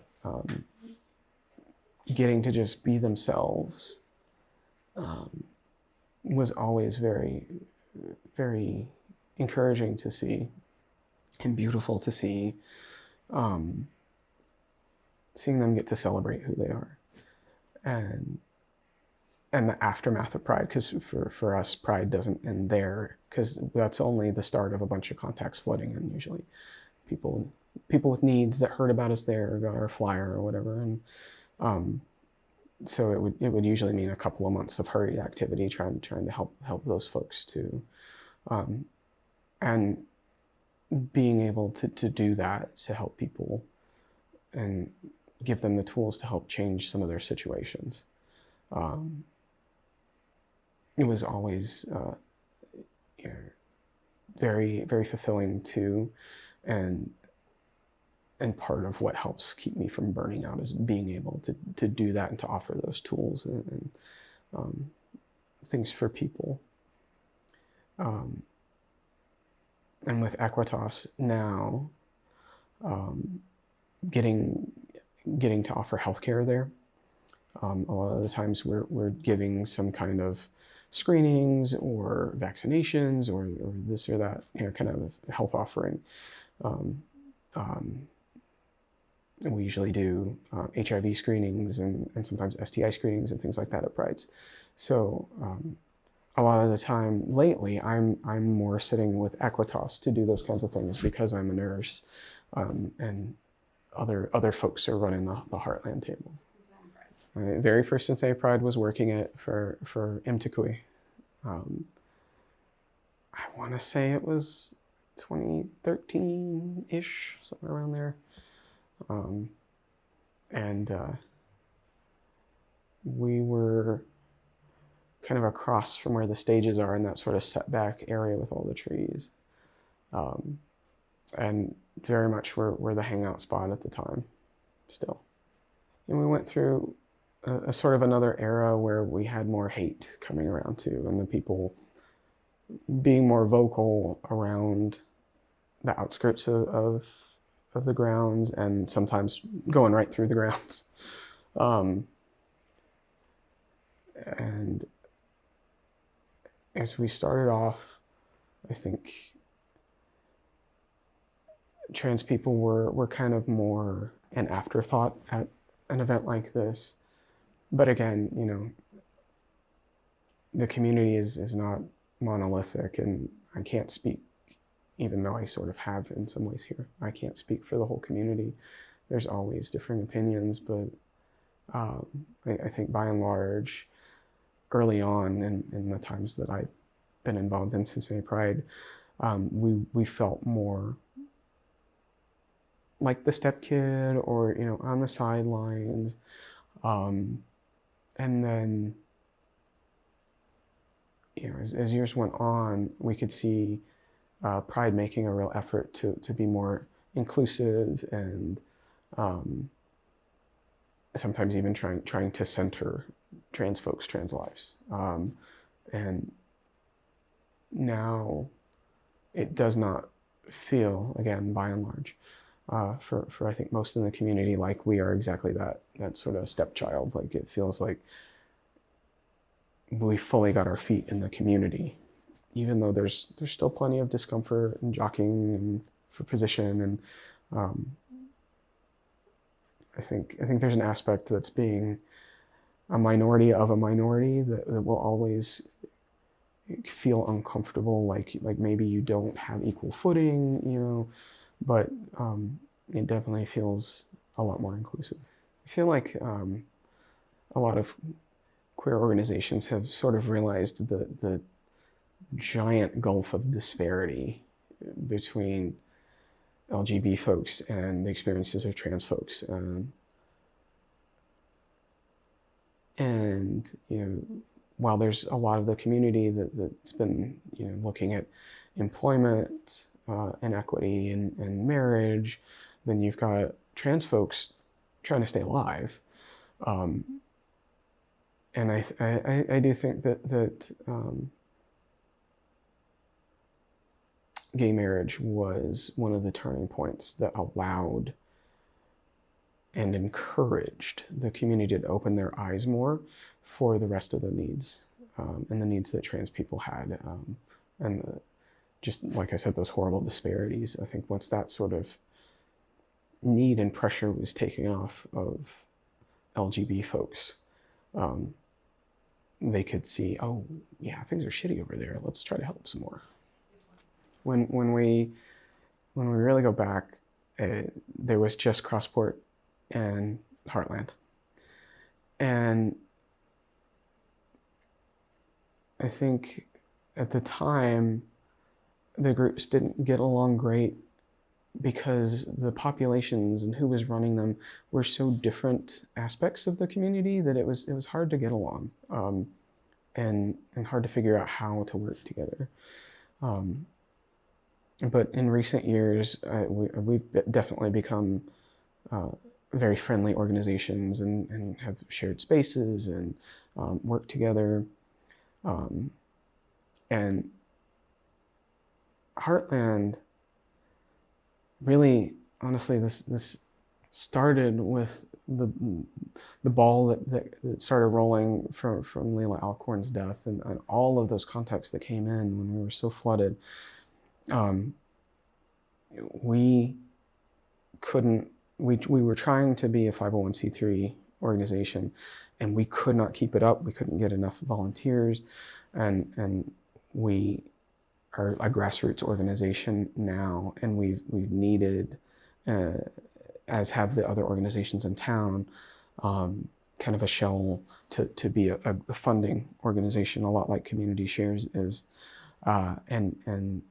getting to just be themselves was always very, very encouraging to see and beautiful to see. Seeing them get to celebrate who they are, and the aftermath of Pride, because for us, Pride doesn't end there, because that's only the start of a bunch of contacts flooding in, usually people with needs that heard about us there, or got our flyer or whatever, and so it would usually mean a couple of months of hurried activity trying to help those folks too, and being able to do that, to help people and give them the tools to help change some of their situations. It was always very, very fulfilling too, and and part of what helps keep me from burning out is being able to do that and to offer those tools and things for people. And with Equitas now, getting to offer healthcare there. A lot of the times we're giving some kind of screenings or vaccinations or this or that, kind of health offering. We usually do HIV screenings and sometimes STI screenings and things like that at Prides. So a lot of the time lately, I'm more sitting with Equitas to do those kinds of things because I'm a nurse, and other folks are running the Heartland table. My very first Cincinnati Pride was working it for MTQI. I want to say it was 2013-ish, somewhere around there. We were kind of across from where the stages are in that sort of setback area with all the trees. And very much we're the hangout spot at the time, still. And we went through a sort of another era where we had more hate coming around too, and the people being more vocal around the outskirts of the grounds and sometimes going right through the grounds. And as we started off, I think trans people were kind of more an afterthought at an event like this. But again, the community is not monolithic, and I can't speak, even though I sort of have in some ways here, I can't speak for the whole community. There's always different opinions, but I think by and large, early on in the times that I've been involved in Cincinnati Pride, we felt more like the step kid or, on the sidelines. And then, as years went on, we could see Pride making a real effort to be more inclusive and sometimes even trying to center trans folks, trans lives. And now it does not feel, again, by and large, for I think most in the community, like we are exactly that sort of stepchild. Like it feels like we fully got our feet in the community, even though there's still plenty of discomfort and jockeying and for position. And I think there's an aspect that's being a minority of a minority that will always feel uncomfortable, like maybe you don't have equal footing, but it definitely feels a lot more inclusive. I feel like a lot of queer organizations have sort of realized the giant gulf of disparity between LGBT folks and the experiences of trans folks. And while there's a lot of the community that's been looking at employment, inequity and marriage, then you've got trans folks trying to stay alive. And I do think that gay marriage was one of the turning points that allowed and encouraged the community to open their eyes more for the rest of the needs, and the needs that trans people had. And just like I said, those horrible disparities. I think once that sort of need and pressure was taken off of LGBT folks, they could see, oh yeah, things are shitty over there. Let's try to help some more. When we really go back, there was just Crossport and Heartland, and I think at the time the groups didn't get along great because the populations and who was running them were so different aspects of the community that it was hard to get along, and hard to figure out how to work together. But in recent years, we've definitely become very friendly organizations and have shared spaces and work together. And Heartland, really, honestly, this started with the ball that started rolling from Leila Alcorn's death and all of those contexts that came in when we were so flooded. We were trying to be a 501c3 organization, and we could not keep it up. We couldn't get enough volunteers, and we are a grassroots organization now, and we've needed, as have the other organizations in town, kind of a shell to be a funding organization, a lot like Community Shares is, and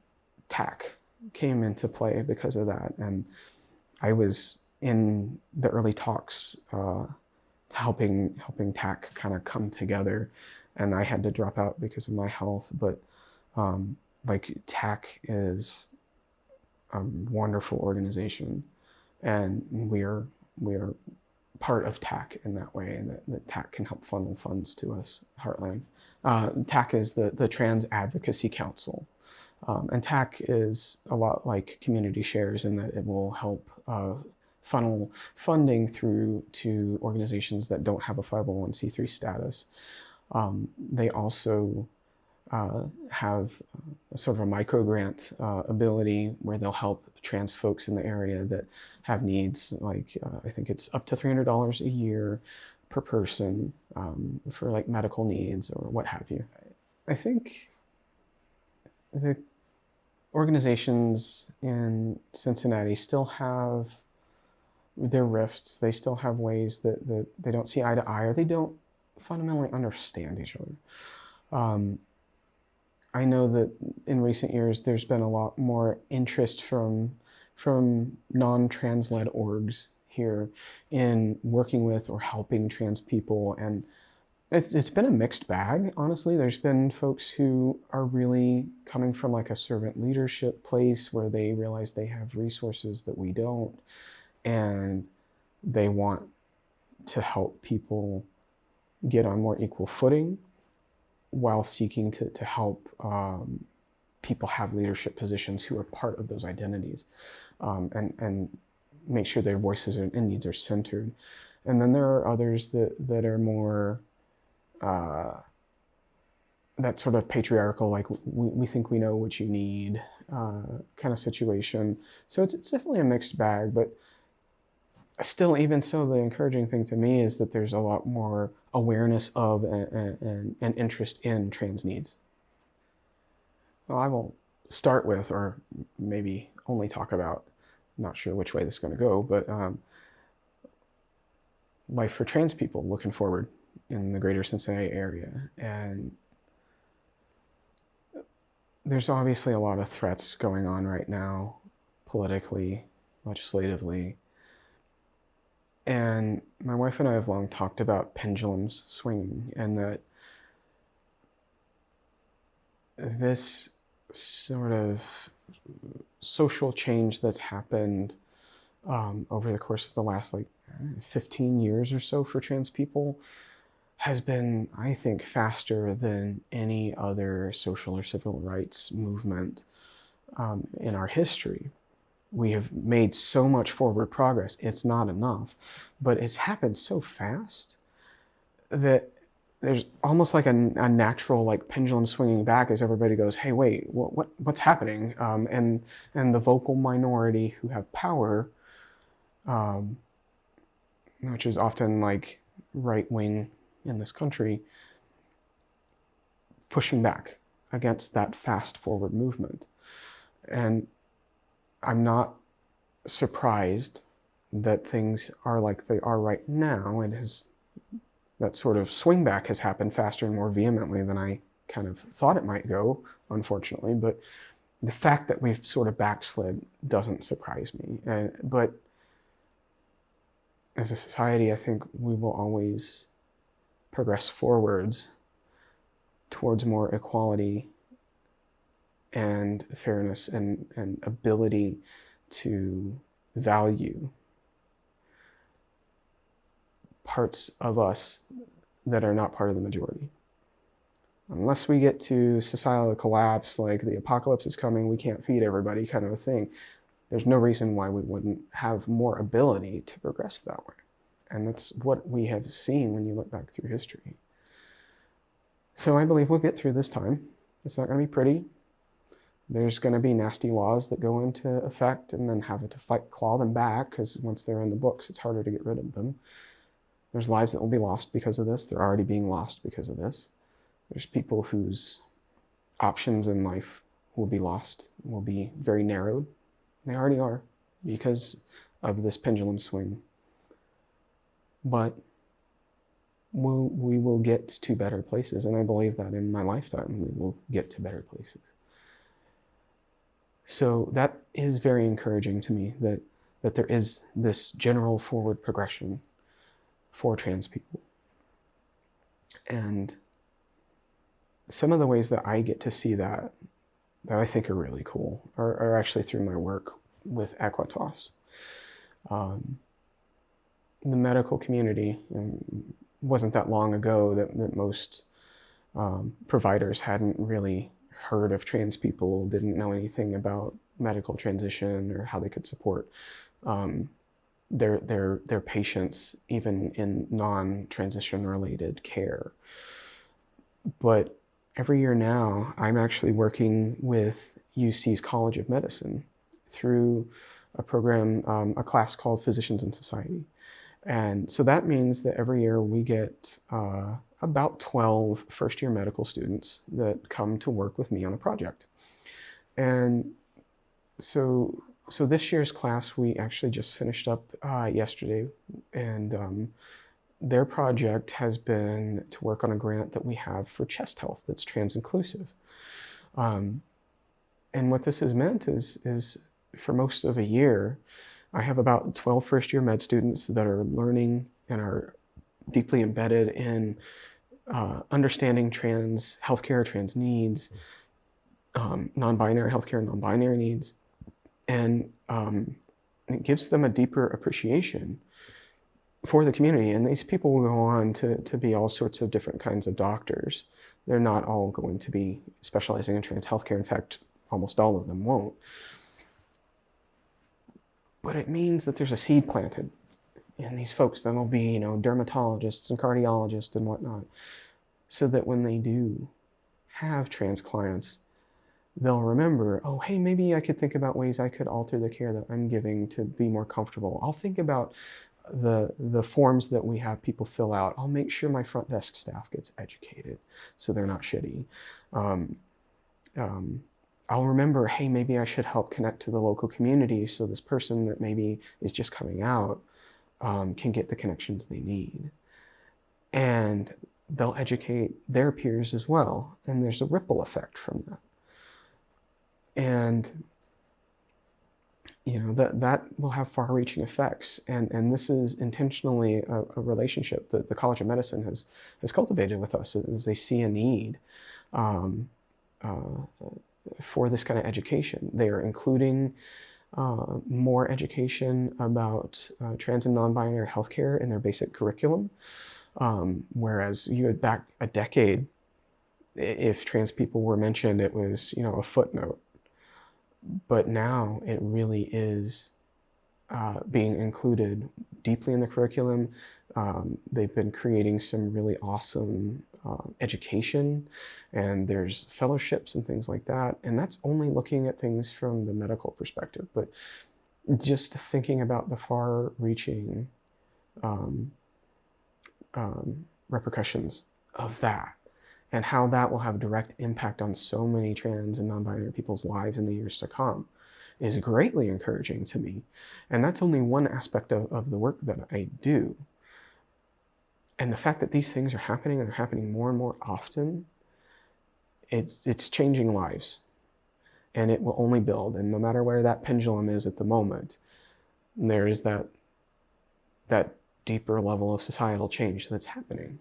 TAC came into play because of that. And I was in the early talks helping TAC kind of come together, and I had to drop out because of my health. But like, TAC is a wonderful organization, and we are part of TAC in that way, and that TAC can help funnel funds to us, Heartland. TAC is the Trans Advocacy Council. And TAC is a lot like Community Shares in that it will help funnel funding through to organizations that don't have a 501c3 status. They also have a sort of a micro-grant ability where they'll help trans folks in the area that have needs, like I think it's up to $300 a year per person for like medical needs or what have you. I think the organizations in Cincinnati still have their rifts. They still have ways that they don't see eye to eye, or they don't fundamentally understand each other. I know that in recent years there's been a lot more interest from non-trans-led orgs here in working with or helping trans people, and it's been a mixed bag, honestly. There's been folks who are really coming from like a servant leadership place where they realize they have resources that we don't, and they want to help people get on more equal footing while seeking to help people have leadership positions who are part of those identities, and make sure their voices and needs are centered. And then there are others that are more that sort of patriarchal, like we think we know what you need kind of situation. So it's definitely a mixed bag, but still, even so, the encouraging thing to me is that there's a lot more awareness of and interest in trans needs. Well, I will start with, or maybe only talk about, not sure which way this is going to go, but life for trans people looking forward in the Greater Cincinnati area. And there's obviously a lot of threats going on right now, politically, legislatively. And my wife and I have long talked about pendulums swinging, and that this sort of social change that's happened over the course of the last 15 years or so for trans people has been, I think, faster than any other social or civil rights movement in our history. We have made so much forward progress. It's not enough, but it's happened so fast that there's almost like a natural pendulum swinging back as everybody goes, hey, wait, what's happening? And the vocal minority who have power, which is often right wing in this country, pushing back against that fast forward movement. And I'm not surprised that things are like they are right now. That sort of swing back has happened faster and more vehemently than I kind of thought it might go, unfortunately. But the fact that we've sort of backslid doesn't surprise me. But as a society, I think we will always progress forwards towards more equality and fairness and ability to value parts of us that are not part of the majority. Unless we get to societal collapse, like the apocalypse is coming, we can't feed everybody kind of a thing, there's no reason why we wouldn't have more ability to progress that way. And that's what we have seen when you look back through history. So I believe we'll get through this time. It's not going to be pretty. There's going to be nasty laws that go into effect and then have to claw them back, because once they're in the books, it's harder to get rid of them. There's lives that will be lost because of this. They're already being lost because of this. There's people whose options in life will be lost, will be very narrowed. They already are because of this pendulum swing. But we will get to better places, and I believe that in my lifetime we will get to better places. So that is very encouraging to me, that there is this general forward progression for trans people. And some of the ways that I get to see that I think are really cool are actually through my work with Equitas. The medical community, wasn't that long ago that most providers hadn't really heard of trans people, didn't know anything about medical transition or how they could support their patients, even in non-transition related care. But every year now, I'm actually working with UC's College of Medicine through a program, a class called Physicians in Society. And so that means that every year we get about 12 first-year medical students that come to work with me on a project. And so this year's class, we actually just finished up yesterday, and their project has been to work on a grant that we have for chest health that's trans-inclusive. And what this has meant is for most of a year, I have about 12 first-year med students that are learning and are deeply embedded in understanding trans healthcare, trans needs, non-binary healthcare, non-binary needs, and it gives them a deeper appreciation for the community. And these people will go on to be all sorts of different kinds of doctors. They're not all going to be specializing in trans healthcare. In fact, almost all of them won't. But it means that there's a seed planted in these folks that will be, dermatologists and cardiologists and whatnot, so that when they do have trans clients, they'll remember, oh, hey, maybe I could think about ways I could alter the care that I'm giving to be more comfortable. I'll think about the forms that we have people fill out. I'll make sure my front desk staff gets educated so they're not shitty. I'll remember, hey, maybe I should help connect to the local community so this person that maybe is just coming out can get the connections they need. And they'll educate their peers as well. And there's a ripple effect from that. And that will have far-reaching effects. And this is intentionally a relationship that the College of Medicine has cultivated with us, as they see a need for this kind of education. They are including more education about trans and non-binary healthcare in their basic curriculum. Whereas you had back a decade, if trans people were mentioned, it was, a footnote. But now it really is being included deeply in the curriculum. They've been creating some really awesome education, and there's fellowships and things like that. And that's only looking at things from the medical perspective, but just thinking about the far-reaching repercussions of that, and how that will have direct impact on so many trans and non-binary people's lives in the years to come is greatly encouraging to me. And that's only one aspect of the work that I do. And the fact that these things are happening, and they're happening more and more often, it's changing lives. And it will only build. And no matter where that pendulum is at the moment, there is that deeper level of societal change that's happening.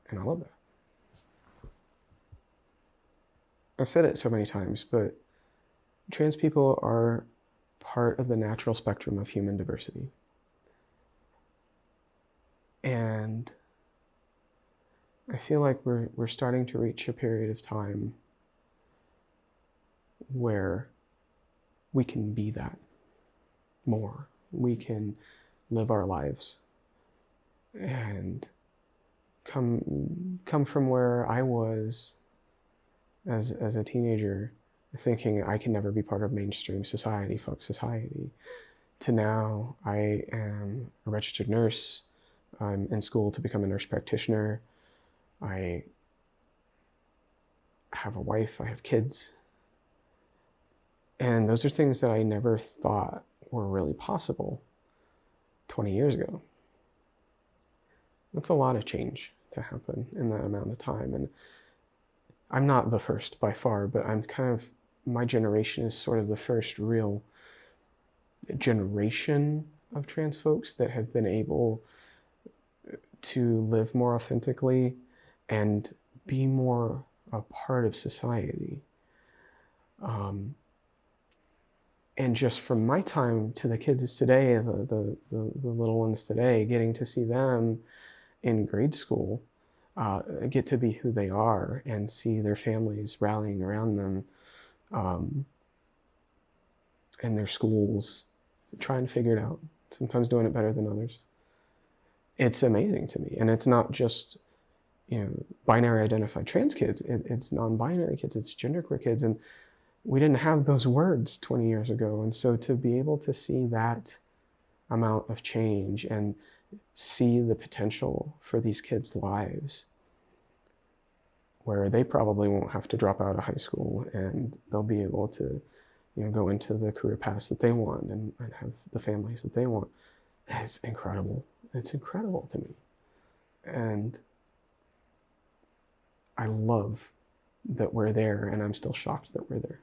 And I love that. I've said it so many times, but trans people are part of the natural spectrum of human diversity. And I feel like we're starting to reach a period of time where we can be that more. We can live our lives and come from where I was as a teenager, thinking I can never be part of mainstream society, fuck society, to now I am a registered nurse. I'm in school to become a nurse practitioner. I have a wife, I have kids. And those are things that I never thought were really possible 20 years ago. That's a lot of change to happen in that amount of time. And I'm not the first by far, but I'm kind of, my generation is sort of the first real generation of trans folks that have been able to live more authentically and be more a part of society. And just from my time to the kids today, the little ones today, getting to see them in grade school, get to be who they are and see their families rallying around them, and their schools trying to figure it out, sometimes doing it better than others. It's amazing to me. And it's not just, binary identified trans kids, it's non-binary kids, it's genderqueer kids. And we didn't have those words 20 years ago. And so to be able to see that amount of change and see the potential for these kids' lives, where they probably won't have to drop out of high school and they'll be able to, go into the career paths that they want and have the families that they want. It's incredible. It's incredible to me. And I love that we're there, and I'm still shocked that we're there.